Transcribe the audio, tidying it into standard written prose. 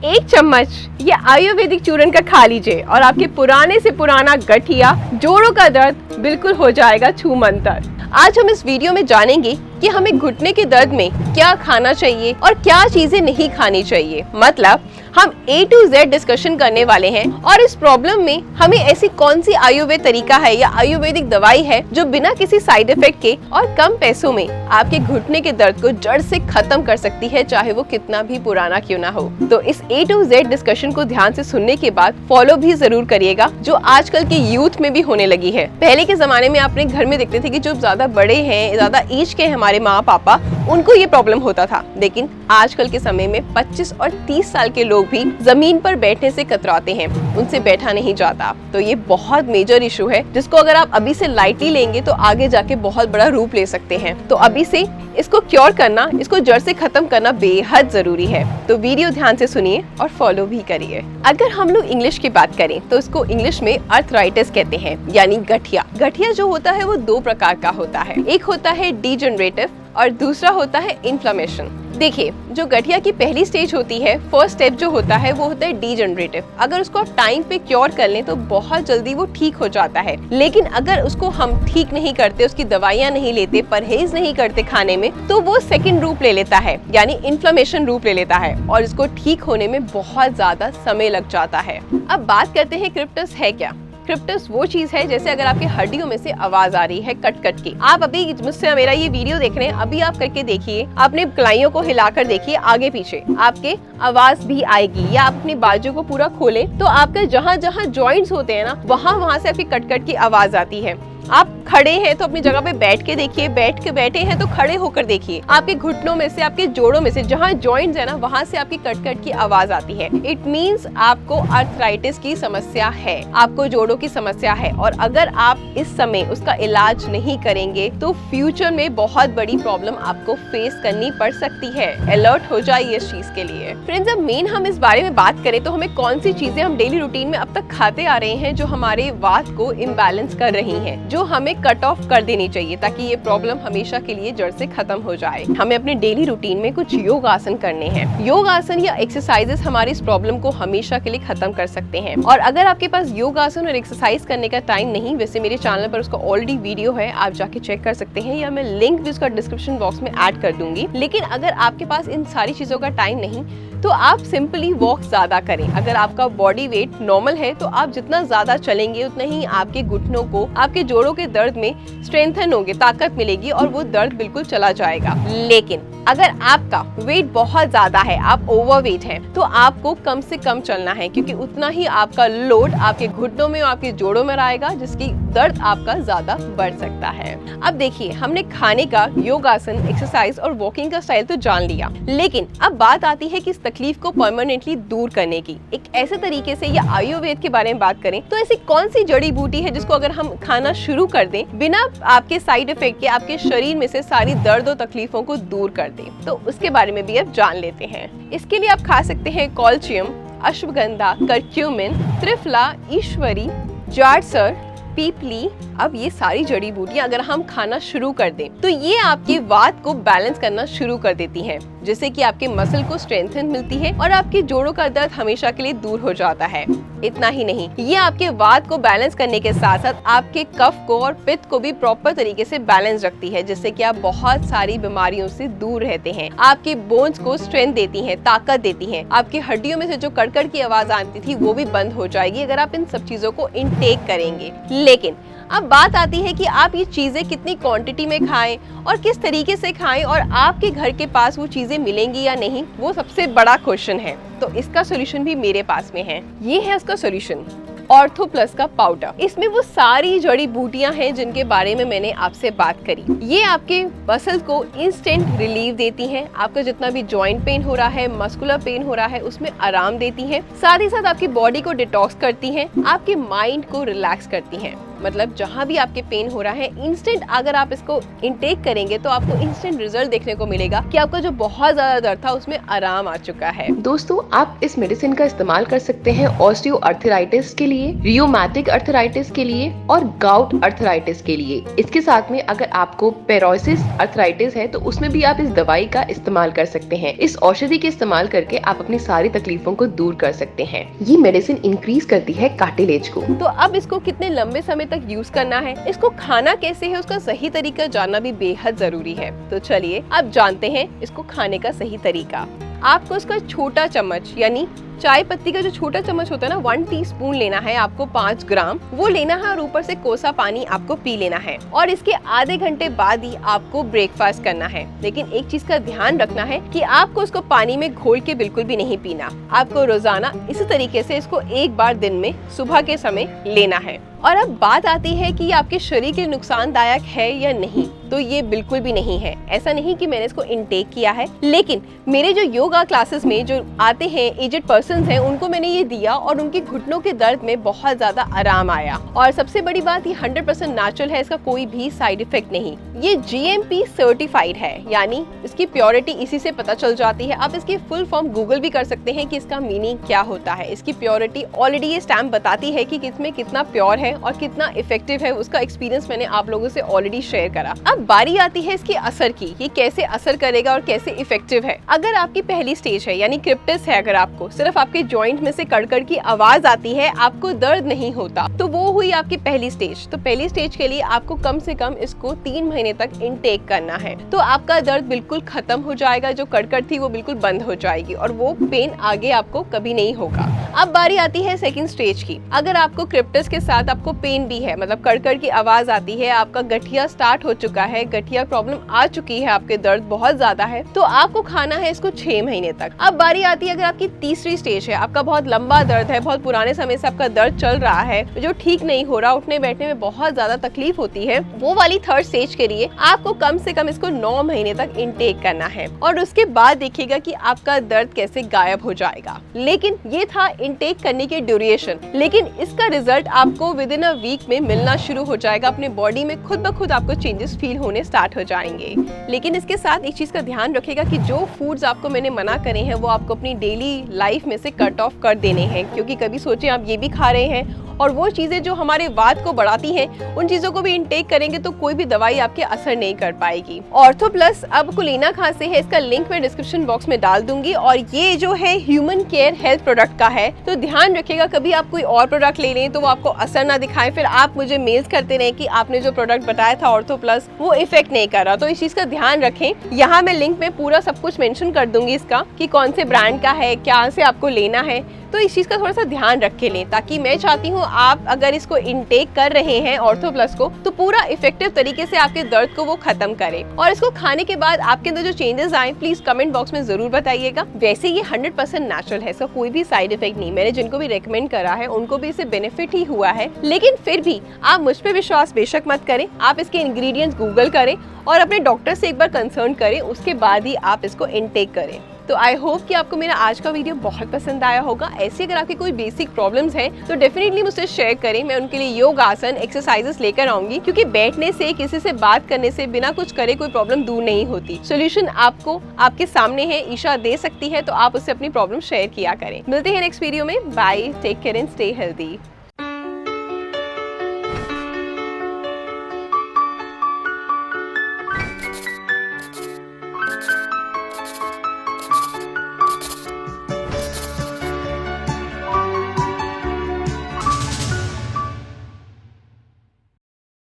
1 चम्मच ये आयुर्वेदिक चूर्ण का खा लीजिए और आपके पुराने से पुराना गठिया, जोड़ों का दर्द बिल्कुल हो जाएगा छूमंतर। आज हम इस वीडियो में जानेंगे कि हमें घुटने के दर्द में क्या खाना चाहिए और क्या चीजें नहीं खानी चाहिए। मतलब हम A to Z डिस्कशन करने वाले हैं और इस प्रॉब्लम में हमें ऐसी कौन सी आयुर्वेद तरीका है या आयुर्वेदिक दवाई है जो बिना किसी साइड इफेक्ट के और कम पैसों में आपके घुटने के दर्द को जड़ से खत्म कर सकती है, चाहे वो कितना भी पुराना क्यों ना हो। तो इस A to Z डिस्कशन को ध्यान से सुनने के बाद फॉलो भी जरूर करिएगा, जो आजकल के यूथ में भी होने लगी है। पहले के जमाने में आपने घर में देखते थे कि जो ज्यादा बड़े हैं, ज्यादा एज के हैं हमारे माँ पापा, उनको ये प्रॉब्लम होता था। लेकिन आजकल के समय में 25 और 30 साल के लोग भी जमीन पर बैठने से कतराते हैं, उनसे बैठा नहीं जाता। तो ये बहुत मेजर इशू है, जिसको अगर आप अभी से लाइटली लेंगे तो आगे जाके बहुत बड़ा रूप ले सकते हैं। तो अभी से इसको क्योर करना, इसको जड़ से खत्म करना बेहद जरूरी है। तो वीडियो ध्यान से सुनिए और फॉलो भी करिए। अगर हम लोग इंग्लिश की बात करें तो इसको इंग्लिश में अर्थराइटिस कहते हैं, यानी गठिया। गठिया जो होता है वो 2 प्रकार का होता है, एक होता है डीजनरेटिव और दूसरा होता है इन्फ्लेमेशन। देखिए, जो गठिया की पहली स्टेज होती है, फर्स्ट स्टेप जो होता है वो होता है डीजनरेटिव। अगर उसको आप टाइम पे क्योर कर लें तो बहुत जल्दी वो ठीक हो जाता है। लेकिन अगर उसको हम ठीक नहीं करते, उसकी दवाइयाँ नहीं लेते, परहेज नहीं करते खाने में, तो वो सेकंड रूप ले लेता है, यानी इन्फ्लेमेशन रूप ले लेता है और इसको ठीक होने में बहुत ज्यादा समय लग जाता है। अब बात करते हैं क्रिप्टस है क्या। क्रिप्टस वो चीज है, जैसे अगर आपकी हड्डियों में से आवाज आ रही है कट कट की। आप अभी मुझसे मेरा ये वीडियो देख रहे हैं, अभी आप करके देखिए, अपने कलाइयों को हिलाकर देखिए आगे पीछे, आपके आवाज भी आएगी। या आप अपनी बाजू को पूरा खोलें तो आपके जहाँ जहाँ जॉइंट्स होते हैं ना, वहाँ से आपकी कट कट की आवाज आती है। आप खड़े हैं तो अपनी जगह पे बैठ के देखिए, बैठे हैं तो खड़े होकर देखिए। आपके घुटनों में से, आपके जोड़ों में से जहाँ जॉइंट्स है ना, वहाँ से आपकी कट कट की आवाज आती है। इट मींस आपको अर्थराइटिस की समस्या है, आपको जोड़ों की समस्या है। और अगर आप इस समय उसका इलाज नहीं करेंगे तो फ्यूचर में बहुत बड़ी प्रॉब्लम आपको फेस करनी पड़ सकती है। अलर्ट हो जाइए इस चीज के लिए। फ्रेंड्स, अब मेन हम इस बारे में बात करें तो हमें कौन सी चीजें हम डेली रूटीन में अब तक खाते आ रहे हैं जो हमारे वात को इम्बैलेंस कर रही है, जो हमें कट ऑफ कर देनी चाहिए ताकि ये प्रॉब्लम हमेशा के लिए जड़ से खत्म हो जाए। हमें अपने डेली रूटीन में कुछ योग आसन करने हैं। योग आसन या एक्सरसाइजेस हमारी इस प्रॉब्लम को हमेशा के लिए खत्म कर सकते हैं। और अगर आपके पास योग आसन और एक्सरसाइज करने का टाइम नहीं, वैसे मेरे चैनल पर उसका ऑलरेडी वीडियो है, आप जाके चेक कर सकते हैं, या मैं लिंक भी उसका डिस्क्रिप्शन बॉक्स में ऐड कर दूंगी। लेकिन अगर आपके पास इन सारी चीजों का टाइम नहीं तो आप सिंपली वॉक ज्यादा करें। अगर आपका बॉडी वेट नॉर्मल है तो आप जितना ज्यादा चलेंगे उतना ही आपके घुटनों को, आपके जोड़ों के दर्द में स्ट्रेंथन होंगे, ताकत मिलेगी और वो दर्द बिल्कुल चला जाएगा। लेकिन अगर आपका वेट बहुत ज्यादा है, आप ओवरवेट हैं, तो आपको कम से कम चलना है, क्योंकि उतना ही आपका लोड आपके घुटनों में और आपके जोड़ों में रहेगा, जिसकी दर्द आपका ज्यादा बढ़ सकता है। अब देखिए, हमने खाने का, योगासन, एक्सरसाइज और वॉकिंग का स्टाइल तो जान लिया, लेकिन अब बात आती है कि इस तकलीफ को परमानेंटली दूर करने की। एक ऐसे तरीके से, या आयुर्वेद के बारे में बात करें तो ऐसी कौन सी जड़ी बूटी है जिसको अगर हम खाना शुरू कर दें बिना आपके साइड इफेक्ट के, आपके शरीर में से सारी दर्द और तकलीफों को दूर कर दें, तो उसके बारे में भी अब जान लेते हैं। इसके लिए आप खा सकते हैं कॉल्चियम, अश्वगंधा, करक्यूमिन, त्रिफला, ईश्वरी, जाड़सर, पीपली। अब ये सारी जड़ी बूटियां अगर हम खाना शुरू कर दें तो ये आपकी वात को बैलेंस करना शुरू कर देती हैं, जिससे कि आपके मसल को स्ट्रेंथन मिलती है और आपके जोड़ों का दर्द हमेशा के लिए दूर हो जाता है। इतना ही नहीं, ये आपके वात को बैलेंस करने के साथ साथ आपके कफ को और पित्त को भी प्रॉपर तरीके से बैलेंस रखती है, जिससे कि आप बहुत सारी बीमारियों से दूर रहते हैं। आपके बोन्स को स्ट्रेंथ देती हैं, ताकत देती हैं। आपकी हड्डियों में से जो कड़कड़ की आवाज आती थी वो भी बंद हो जाएगी अगर आप इन सब चीजों को इनटेक करेंगे। लेकिन अब बात आती है कि आप ये चीजें कितनी क्वांटिटी में खाएं और किस तरीके से खाएं, और आपके घर के पास वो चीजें मिलेंगी या नहीं, वो सबसे बड़ा क्वेश्चन है। तो इसका सॉल्यूशन भी मेरे पास में है। ये है उसका सॉल्यूशन, ऑर्थो प्लस का पाउडर। इसमें वो सारी जड़ी बूटियां हैं जिनके बारे में मैंने आपसे बात करी। ये आपके मसल्स को इंस्टेंट रिलीफ देती हैं। आपका जितना भी जॉइंट पेन हो रहा है, मस्कुलर पेन हो रहा है, उसमें आराम देती हैं। साथ ही साथ आपकी बॉडी को डिटॉक्स करती हैं, आपके माइंड को रिलैक्स करती हैं। मतलब जहाँ भी आपके पेन हो रहा है, इंस्टेंट अगर आप इसको इनटेक करेंगे तो आपको इंस्टेंट रिजल्ट देखने को मिलेगा कि आपका जो बहुत ज्यादा दर्द था उसमें आराम आ चुका है। दोस्तों, आप इस मेडिसिन का इस्तेमाल कर सकते हैं ऑस्टियो आर्थराइटिस के लिए, रियोमैटिक आर्थराइटिस के लिए और गाउट आर्थराइटिस के लिए। इसके साथ में अगर आपको पेरोसिस आर्थराइटिस है तो उसमें भी आप इस दवाई का इस्तेमाल कर सकते हैं। इस औषधि के इस्तेमाल करके आप अपनी सारी तकलीफों को दूर कर सकते हैं। ये मेडिसिन इंक्रीज करती है कार्टिलेज को। तो अब इसको कितने लंबे समय तक यूज करना है, इसको खाना कैसे है, उसका सही तरीका जानना भी बेहद जरूरी है। तो चलिए अब जानते हैं इसको खाने का सही तरीका। आपको उसका छोटा चम्मच यानी चाय पत्ती का जो छोटा चम्मच होता है ना, 1 टीस्पून लेना है आपको, 5 ग्राम वो लेना है और ऊपर से कोसा पानी आपको पी लेना है। और इसके आधे घंटे बाद ही आपको ब्रेकफास्ट करना है। लेकिन एक चीज का ध्यान रखना है कि आपको इसको पानी में घोल के बिल्कुल भी नहीं पीना। आपको रोजाना इसी तरीके से इसको एक बार दिन में सुबह के समय लेना है। और अब बात आती है कि आपके शरीर के नुकसानदायक है या नहीं, तो ये बिल्कुल भी नहीं है। ऐसा नहीं कि मैंने इसको इनटेक किया है, लेकिन मेरे जो योगा क्लासेस में जो आते हैं एजेड पर्सन्स हैं, उनको मैंने ये दिया और उनके घुटनों के दर्द में बहुत ज्यादा आराम आया। और सबसे बड़ी बात, ये 100% नेचुरल है, इसका कोई भी साइड इफेक्ट नहीं। ये GMP सर्टिफाइड है, यानी इसकी प्योरिटी इसी से पता चल जाती है। आप इसकी फुल फॉर्म गूगल भी कर सकते हैं कि इसका मीनिंग क्या होता है। इसकी प्योरिटी ऑलरेडी ये स्टैम्प बताती है कि इसमें कितना प्योर है और कितना इफेक्टिव है। उसका एक्सपीरियंस मैंने आप लोगों से ऑलरेडी शेयर करा। अब बारी आती है इसके असर की, ये कैसे असर करेगा और कैसे इफेक्टिव है। अगर आपकी पहली स्टेज है यानी क्रिप्टिस है, अगर आपको सिर्फ आपके जॉइंट में से कड़कड़ की आवाज आती है, आपको दर्द नहीं होता, तो वो हुई आपकी पहली स्टेज। तो पहली स्टेज के लिए आपको कम से कम इसको 3 महीने तक इनटेक करना है। तो आपका दर्द बिल्कुल खत्म हो जाएगा, जो कड़कड़ थी वो बिल्कुल बंद हो जाएगी और वो पेन आगे आपको कभी नहीं होगा। अब बारी आती है सेकंड स्टेज की। अगर आपको क्रिप्टिस के साथ आपको पेन भी है, मतलब कड़कड़ की आवाज आती है, आपका गठिया स्टार्ट हो चुका है, गठिया प्रॉब्लम आ चुकी है, आपके दर्द बहुत ज्यादा है, तो आपको खाना है इसको 6 महीने तक। अब बारी आती है अगर आपकी तीसरी स्टेज है, आपका बहुत लंबा दर्द है, बहुत पुराने समय से आपका दर्द चल रहा है, जो ठीक नहीं हो रहा, उठने बैठने में बहुत ज्यादा तकलीफ होती है, वो वाली थर्ड स्टेज के लिए आपको कम से कम इसको 9 महीने तक इनटेक करना है। और उसके बाद देखिएगा कि आपका दर्द कैसे गायब हो जाएगा। लेकिन ये था इनटेक करने की ड्यूरेशन, लेकिन इसका रिजल्ट आपको विद इन अ वीक में मिलना शुरू हो जाएगा। अपने बॉडी में खुद ब खुद आपको चेंजेस फील होने स्टार्ट हो जाएंगे। लेकिन इसके साथ एक चीज का ध्यान रखिएगा कि जो फूड्स आपको मैंने मना करे हैं वो आपको अपनी डेली लाइफ में से कट ऑफ कर देने हैं, क्योंकि कभी सोचें आप ये भी खा रहे हैं और वो चीजें जो हमारे वात को बढ़ाती हैं, उन चीजों को भी इनटेक करेंगे तो कोई भी दवाई आपके असर नहीं कर पाएगी। ऑर्थो प्लस अब कुलीना खां से है, इसका लिंक मैं डिस्क्रिप्शन बॉक्स में डाल दूंगी। और ये जो है ह्यूमन केयर हेल्थ प्रोडक्ट का है, तो ध्यान रखिएगा कभी आप कोई और प्रोडक्ट ले लें तो वो आपको असर ना दिखाए, फिर आप मुझे मेल्स करते रहे कि आपने जो प्रोडक्ट बताया था ऑर्थो प्लस वो इफेक्ट नहीं कर रहा। तो इस चीज का ध्यान रखें। यहाँ मैं लिंक में पूरा सब कुछ मेंशन कर दूंगी इसका, कि कौन से ब्रांड का है, क्या से आपको लेना है। तो इस चीज का थोड़ा सा ध्यान रख के लें, ताकि मैं चाहती हूँ आप अगर इसको इनटेक कर रहे हैं ऑर्थो प्लस को, तो पूरा इफेक्टिव तरीके से आपके दर्द को वो खत्म करे। और इसको खाने के बाद आपके अंदर जो चेंजेस आए, प्लीज कमेंट बॉक्स में जरूर बताइएगा। वैसे ये 100% नेचुरल है, इसका कोई भी साइड इफेक्ट नहीं। मैंने जिनको भी रेकमेंड करा है उनको भी इससे बेनिफिट ही हुआ है। लेकिन फिर भी आप मुझ पे विश्वास बेशक मत करें, आप इसके इंग्रेडिएंट्स गूगल करें और अपने डॉक्टर से एक बार कंसर्न करें, उसके बाद ही आप इसको इनटेक करें। तो आई होप कि आपको मेरा आज का वीडियो बहुत पसंद आया होगा। ऐसे अगर आपकी कोई बेसिक प्रॉब्लम्स हैं तो डेफिनेटली मुझसे शेयर करें, मैं उनके लिए योग आसन एक्सरसाइजेस लेकर आऊंगी, क्योंकि बैठने से, किसी से बात करने से, बिना कुछ करे कोई प्रॉब्लम दूर नहीं होती। सोल्यूशन आपको आपके सामने है, ईशा दे सकती है, तो आप उससे अपनी प्रॉब्लम शेयर किया करें। मिलते हैं नेक्स्ट वीडियो में। Bye, take care and stay healthy.